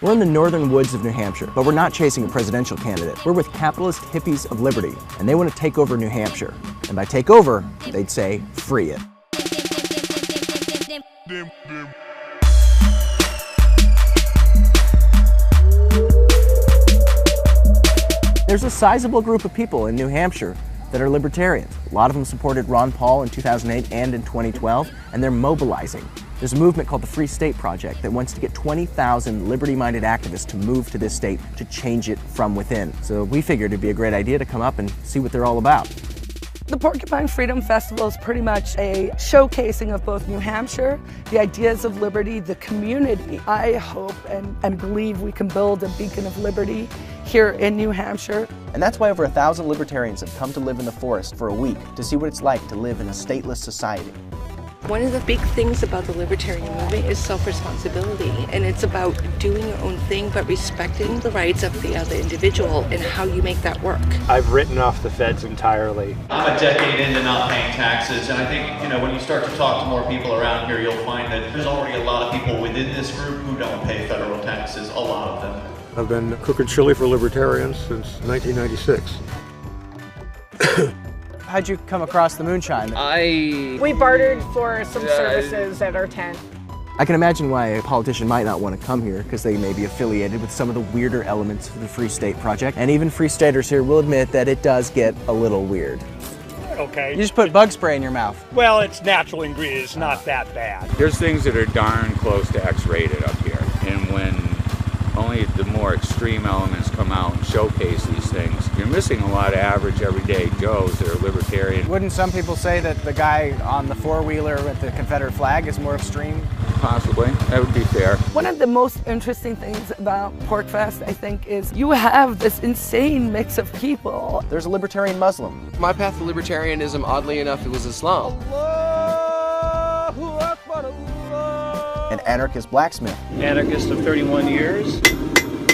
We're in the northern woods of New Hampshire, but we're not chasing a presidential candidate. We're with capitalist hippies of liberty, and they want to take over New Hampshire. And by take over, they'd say, free it. There's a sizable group of people in New Hampshire that are libertarians. A lot of them supported Ron Paul in 2008 and in 2012, and they're mobilizing. There's a movement called the Free State Project that wants to get 20,000 liberty-minded activists to move to this state to change it from within. So we figured it'd be a great idea to come up and see what they're all about. The Porcupine Freedom Festival is pretty much a showcasing of both New Hampshire, the ideas of liberty, the community. I hope and believe we can build a beacon of liberty here in New Hampshire. And that's why over 1,000 libertarians have come to live in the forest for a week to see what it's like to live in a stateless society. One of the big things about the libertarian movement is self-responsibility, and it's about doing your own thing but respecting the rights of the other individual and how you make that work. I've written off the feds entirely. I'm a decade into not paying taxes, and I think, when you start to talk to more people around here, you'll find that there's already a lot of people within this group who don't pay federal taxes, a lot of them. I've been cooking chili for libertarians since 1996. How'd you come across the moonshine? We bartered for some services at our tent. I can imagine why a politician might not want to come here, because they may be affiliated with some of the weirder elements of the Free State Project. And even Free Staters here will admit that it does get a little weird. Okay. You just put bug spray in your mouth. Well, it's natural ingredients, not that bad. There's things that are darn close to X-rated up here. And when only the more extreme elements come out and showcase these things, you're missing a lot of average everyday Joes that are libertarian. Wouldn't some people say that the guy on the four-wheeler with the Confederate flag is more extreme? Possibly. That would be fair. One of the most interesting things about PorcFest, I think, is you have this insane mix of people. There's a libertarian Muslim. My path to libertarianism, oddly enough, it was Islam. An anarchist blacksmith. Anarchist of 31 years.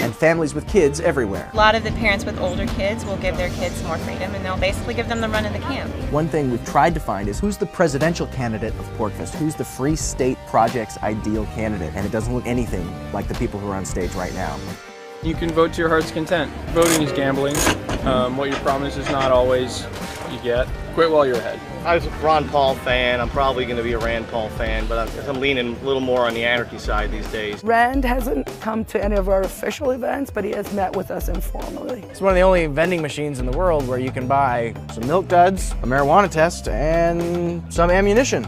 And families with kids everywhere. A lot of the parents with older kids will give their kids more freedom, and they'll basically give them the run of the camp. One thing we've tried to find is who's the presidential candidate of PorcFest? Who's the Free State Project's ideal candidate? And it doesn't look anything like the people who are on stage right now. You can vote to your heart's content. Voting is gambling. What you promise is not always you get. Quit while you're ahead. I was a Ron Paul fan. I'm probably going to be a Rand Paul fan, but I'm leaning a little more on the anarchy side these days. Rand hasn't come to any of our official events, but he has met with us informally. It's one of the only vending machines in the world where you can buy some milk duds, a marijuana test, and some ammunition.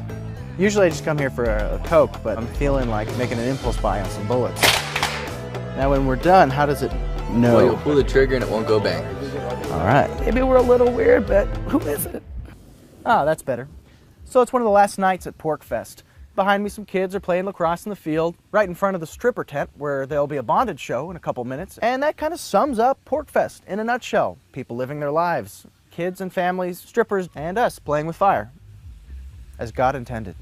Usually I just come here for a Coke, but I'm feeling like making an impulse buy on some bullets. Now when we're done, how does it know? Well, you'll pull the trigger and it won't go bang. All right. Maybe we're a little weird, but who isn't? Oh, that's better. So it's one of the last nights at PorcFest. Behind me, some kids are playing lacrosse in the field, right in front of the stripper tent, where there'll be a bondage show in a couple minutes. And that kind of sums up PorcFest in a nutshell. People living their lives, kids and families, strippers, and us playing with fire, as God intended.